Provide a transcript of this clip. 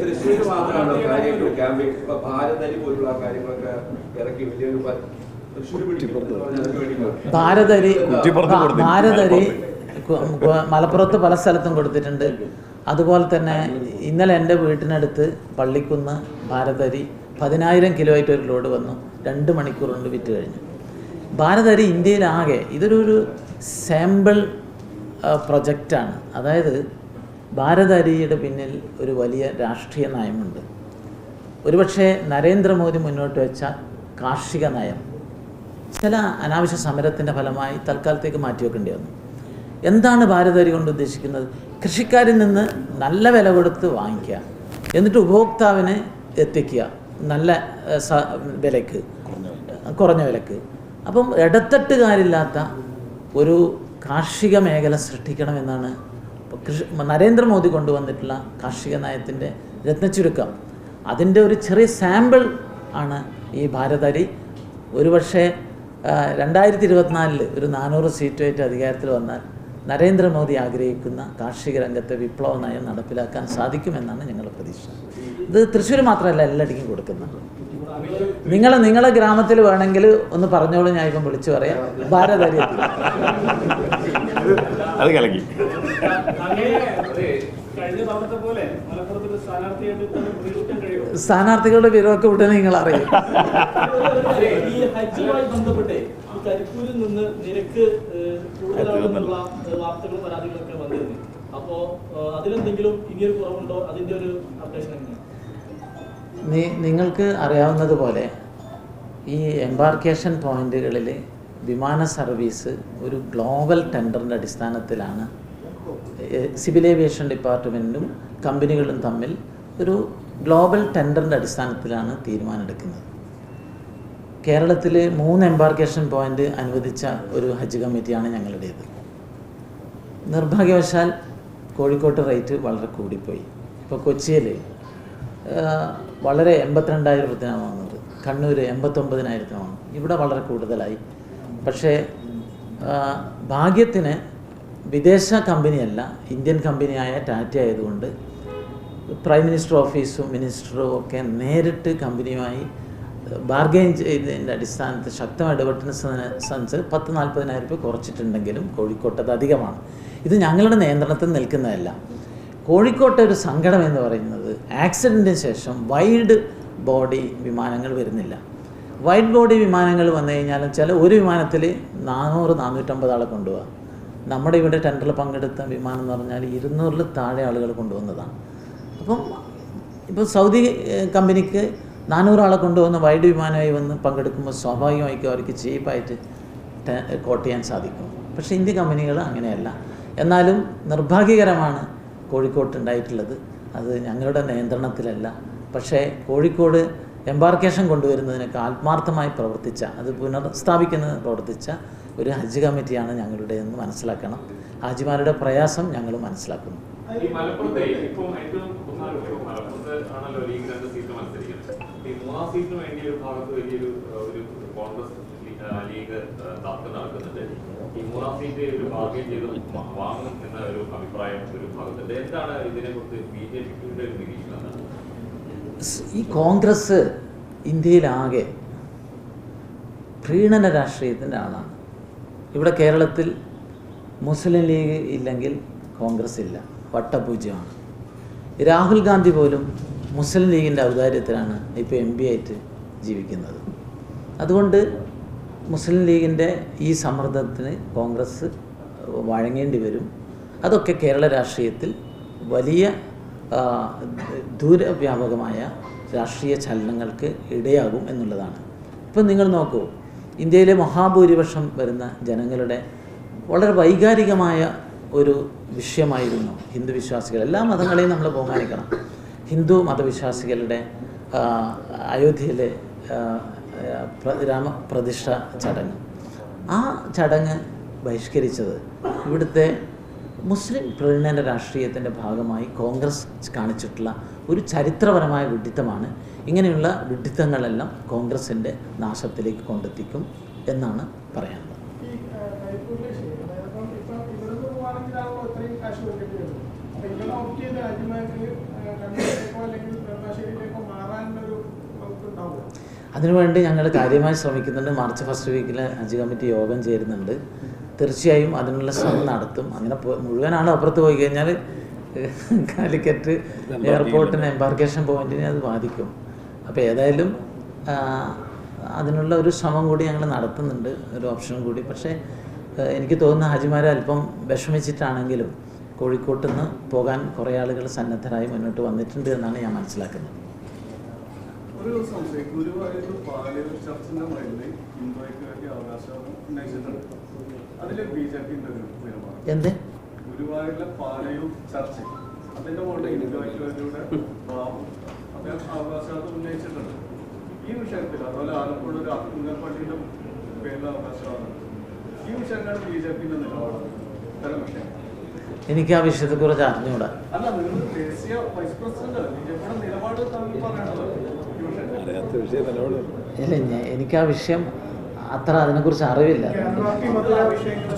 തൃശ്ശൂർ മാത്രമാണോ കാര്യങ്ങൾ ക്യാമ്പയിൻ ഇപ്പൊ ഭാരതരി പോലുള്ള കാര്യങ്ങളൊക്കെ ഇറക്കി വലിയൊരു ഭാരതരി മലപ്പുറത്ത് പല സ്ഥലത്തും കൊടുത്തിട്ടുണ്ട്. അതുപോലെ തന്നെ ഇന്നലെ എൻ്റെ വീട്ടിനടുത്ത് പള്ളിക്കുന്ന് ഭാരതരി 10,000 കിലോ ആയിട്ട് ഒരു ലോഡ് വന്നു. 2 മണിക്കൂർ കൊണ്ട് വിറ്റ് കഴിഞ്ഞു. ഭാരതരി ഇന്ത്യയിലാകെ ഇതൊരു സാമ്പിൾ പ്രൊജക്റ്റാണ്. അതായത് ഭാരതരിയുടെ പിന്നിൽ ഒരു വലിയ രാഷ്ട്രീയ നയമുണ്ട്. ഒരുപക്ഷെ നരേന്ദ്രമോദി മുന്നോട്ട് വെച്ച കാർഷിക നയം ചില അനാവശ്യ സമരത്തിൻ്റെ ഫലമായി തൽക്കാലത്തേക്ക് മാറ്റിവെക്കേണ്ടി വന്നു. എന്താണ് ഭാരതരി കൊണ്ട് ഉദ്ദേശിക്കുന്നത്? കൃഷിക്കാരിൽ നിന്ന് നല്ല വില കൊടുത്ത് വാങ്ങിക്കുക, എന്നിട്ട് ഉപഭോക്താവിന് എത്തിക്കുക നല്ല വിലക്ക്, കുറഞ്ഞ വിലക്ക്. അപ്പം ഇടത്തട്ടുകാരില്ലാത്ത ഒരു കാർഷിക മേഖല സൃഷ്ടിക്കണമെന്നാണ് നരേന്ദ്രമോദി കൊണ്ടുവന്നിട്ടുള്ള കാർഷിക നയത്തിൻ്റെ രത്നച്ചുരുക്കം. അതിൻ്റെ ഒരു ചെറിയ സാമ്പിൾ ആണ് ഈ ഭാരതരി. ഒരുപക്ഷെ 2024 ഒരു 400 സീറ്റുമായിട്ട് അധികാരത്തിൽ വന്നാൽ നരേന്ദ്രമോദി ആഗ്രഹിക്കുന്ന കാർഷിക രംഗത്തെ വിപ്ലവ നയം നടപ്പിലാക്കാൻ സാധിക്കുമെന്നാണ് ഞങ്ങളുടെ പ്രതീക്ഷ. ഇത് തൃശ്ശൂർ മാത്രമല്ല, എല്ലായിടക്കും കൊടുക്കുന്നത്. നിങ്ങളെ ഗ്രാമത്തിൽ വേണമെങ്കിൽ ഒന്ന് പറഞ്ഞോളൂ, ഞാൻ ഇപ്പം വിളിച്ചു പറയാം. ഭാരതരി സ്ഥാനാർത്ഥികളുടെ വിവരമൊക്കെ ഉടനെ നിങ്ങൾ അറിയും. കരിപ്പൂരിൽ നിന്ന് നിരക്ക് കൂടുതലാണെന്നുള്ള വാർത്തകളും പരാതികളൊക്കെ വന്നിരുന്നു. അപ്പോൾ അതിലെന്തെങ്കിലും ഇനിയൊരു കുറവുണ്ടോ? അതിൻ്റെ ഒരു അപ്ഡേഷൻ എങ്ങനെയാണ്? നിങ്ങൾക്ക് അറിയാവുന്നതുപോലെ ഈ എംബാർക്കേഷൻ പോയിന്റുകളിൽ വിമാന സർവീസ് ഒരു ഗ്ലോബൽ ടെൻഡറിൻ്റെ അടിസ്ഥാനത്തിലാണ് സിവിൽ ഏവിയേഷൻ ഡിപ്പാർട്ട്മെൻറ്റും കമ്പനികളും തമ്മിൽ ഒരു ഗ്ലോബൽ ടെൻഡറിൻ്റെ അടിസ്ഥാനത്തിലാണ് തീരുമാനമെടുക്കുന്നത്. കേരളത്തിൽ 3 എംബാർക്കേഷൻ പോയിൻ്റ് അനുവദിച്ച ഒരു ഹജ്ജ് കമ്മിറ്റിയാണ് ഞങ്ങളുടേത്. നിർഭാഗ്യവശാൽ കോഴിക്കോട്ട് റേറ്റ് വളരെ കൂടിപ്പോയി. ഇപ്പോൾ കൊച്ചിയിൽ വളരെ 82,000 വാങ്ങുന്നത്, കണ്ണൂർ 89,000 വാങ്ങും. ഇവിടെ വളരെ കൂടുതലായി. പക്ഷേ ഭാഗ്യത്തിന് വിദേശ കമ്പനിയല്ല, ഇന്ത്യൻ കമ്പനിയായ ടാറ്റ ആയതുകൊണ്ട് പ്രൈം മിനിസ്റ്റർ ഓഫീസും മിനിസ്റ്ററും ഒക്കെ നേരിട്ട് കമ്പനിയുമായി ബാർഗെയിൻ ചെയ്തതിൻ്റെ അടിസ്ഥാനത്തിൽ ശക്തമായ ഇടപെട്ടതിനെ സംബന്ധിച്ച് 10,000-40,000 രൂപ കുറച്ചിട്ടുണ്ടെങ്കിലും കോഴിക്കോട്ടത് അധികമാണ്. ഇത് ഞങ്ങളുടെ നിയന്ത്രണത്തിൽ നിൽക്കുന്നതല്ല. കോഴിക്കോട്ടെ ഒരു സങ്കടം എന്ന് പറയുന്നത് ആക്സിഡൻറ്റിന് ശേഷം വൈഡ് ബോഡി വിമാനങ്ങൾ വരുന്നില്ല. വൈഡ് ബോഡി വിമാനങ്ങൾ വന്നു കഴിഞ്ഞാലും ഒരു വിമാനത്തിൽ 400-450 ആളെ കൊണ്ടുപോകാം. നമ്മുടെ ഇവിടെ ടെൻഡറിൽ പങ്കെടുത്ത വിമാനം എന്ന് പറഞ്ഞാൽ 200-ൽ താഴെ ആളുകൾ കൊണ്ടുവന്നതാണ്. അപ്പം ഇപ്പോൾ സൗദി കമ്പനിക്ക് 400 ആളെ കൊണ്ടുവന്ന് വൈഡ് വിമാനമായി വന്ന് പങ്കെടുക്കുമ്പോൾ സ്വാഭാവികമായിരിക്കും അവർക്ക് ചീപ്പായിട്ട് കോട്ട് ചെയ്യാൻ സാധിക്കും. പക്ഷേ ഇന്ത്യ കമ്പനികൾ അങ്ങനെയല്ല. എന്നാലും നിർഭാഗ്യകരമാണ് കോഴിക്കോട്ട് ഉണ്ടായിട്ടുള്ളത്. അത് ഞങ്ങളുടെ നിയന്ത്രണത്തിലല്ല. പക്ഷേ കോഴിക്കോട് എംബാർക്കേഷൻ കൊണ്ടുവരുന്നതിനൊക്കെ ആത്മാർത്ഥമായി പ്രവർത്തിച്ച, അത് പുനഃസ്ഥാപിക്കുന്നതിന് പ്രവർത്തിച്ച ഒരു ഹജ്ജ് കമ്മിറ്റിയാണ് ഞങ്ങളുടേതെന്ന് മനസ്സിലാക്കണം. ഹാജിമാരുടെ പ്രയാസം ഞങ്ങൾ മനസ്സിലാക്കുന്നു. ഈ കോൺഗ്രസ് ഇന്ത്യയിലാകെ പ്രീണന രാഷ്ട്രീയത്തിൻ്റെ ആളാണ്. ഇവിടെ കേരളത്തിൽ മുസ്ലിം ലീഗ് ഇല്ലെങ്കിൽ കോൺഗ്രസ് ഇല്ല, വട്ടപൂജ്യമാണ്. രാഹുൽ ഗാന്ധി പോലും മുസ്ലിം ലീഗിൻ്റെ ഔദാര്യത്തിലാണ് ഇപ്പോൾ MP ആയിട്ട് ജീവിക്കുന്നത്. അതുകൊണ്ട് മുസ്ലിം ലീഗിൻ്റെ ഈ സമ്മർദ്ദത്തിന് കോൺഗ്രസ് വഴങ്ങേണ്ടി വരും. അതൊക്കെ കേരള രാഷ്ട്രീയത്തിൽ വലിയ ദൂരവ്യാപകമായ രാഷ്ട്രീയ ചലനങ്ങൾക്ക് ഇടയാകും എന്നുള്ളതാണ്. ഇപ്പം നിങ്ങൾ നോക്കൂ, ഇന്ത്യയിലെ മഹാഭൂരിപക്ഷം വരുന്ന ജനങ്ങളുടെ വളരെ വൈകാരികമായ ഒരു വിഷയമായിരുന്നു ഹിന്ദു വിശ്വാസികൾ. എല്ലാ മതങ്ങളെയും നമ്മൾ ബഹുമാനിക്കണം. ഹിന്ദു മതവിശ്വാസികളുടെ അയോധ്യയിലെ രാമപ്രതിഷ്ഠ ചടങ്ങ്, ആ ചടങ്ങ് ബഹിഷ്കരിച്ചത് ഇവിടുത്തെ മുസ്ലിം പ്രീണന രാഷ്ട്രീയത്തിൻ്റെ ഭാഗമായി കോൺഗ്രസ് കാണിച്ചിട്ടുള്ള ഒരു ചരിത്രപരമായ വിഡ്ഢിത്തമാണ്. ഇങ്ങനെയുള്ള വിഡ്ഢിത്തങ്ങളെല്ലാം കോൺഗ്രസിൻ്റെ നാശത്തിലേക്ക് കൊണ്ടെത്തിക്കും എന്നാണ് പറയാനുള്ളത്. അതിനുവേണ്ടി ഞങ്ങൾ കാര്യമായി ശ്രമിക്കുന്നുണ്ട്. മാർച്ച് ഫസ്റ്റ് വീക്കിൽ ഹജ്ജ് കമ്മിറ്റി യോഗം ചേരുന്നുണ്ട്. തീർച്ചയായും അതിനുള്ള ശ്രമം നടത്തും. അങ്ങനെ മുഴുവനാണ് അപ്പുറത്ത് പോയി കഴിഞ്ഞാൽ കാലിക്കറ്റ് എയർപോർട്ടിന് എംബാർക്കേഷൻ പോയിന്റിനെ അത് ബാധിക്കും. അപ്പോൾ ഏതായാലും അതിനുള്ള ഒരു ശ്രമം കൂടി ഞങ്ങൾ നടത്തുന്നുണ്ട്, ഒരു ഓപ്ഷൻ കൂടി. പക്ഷേ എനിക്ക് തോന്നുന്ന ഹാജിമാരെ അല്പം വിഷമിച്ചിട്ടാണെങ്കിലും കോഴിക്കോട്ട് നിന്ന് പോകാൻ കുറേ ആളുകൾ സന്നദ്ധരായി മുന്നോട്ട് വന്നിട്ടുണ്ട് എന്നാണ് ഞാൻ മനസ്സിലാക്കുന്നത്. ഒരു സംശയം, ഗുരുവായൂർ പാലയൂർ ചർച്ചിന്റെ മൈലിൽ ഹിന്ദുക്കൾക്ക് വേണ്ടി അവകാശം ഉന്നയിച്ചിട്ടുണ്ട്. അതിൽ BJPന്റെ ഒരു നിലപാട് എന്ത്? ഗുരുവായൂരിലെ പാലയൂർ ചർച്ച് അതിന്റെ മുകളിൽ ഹിന്ദുക്കൾക്ക് വേണ്ടിയുടെ അദ്ദേഹം അവകാശം ഉന്നയിച്ചിട്ടുണ്ട്. ഈ വിഷയത്തിൽ അതുപോലെ ആലപ്പുഴ ഒരു അത്തുങ്കൽ പള്ളിയുടെ പേരിൽ അവകാശമാണ്. ഈ വിഷയങ്ങൾ BJPന്റെ നിലപാടാണ് ഇത്തരം വിഷയം. എനിക്ക് ആ വിഷയത്തെക്കുറിച്ച് അറിഞ്ഞുകൂടാ. അല്ല, നിങ്ങൾ ദേശീയ വൈസ് പ്രസിഡന്റ് BJPയുടെ നിലപാട് തമ്മിൽ പറയണത് ഇല്ല, എനിക്ക് ആ വിഷയം അത്ര അതിനെക്കുറിച്ച് അറിവില്ല. വിഷയങ്ങൾ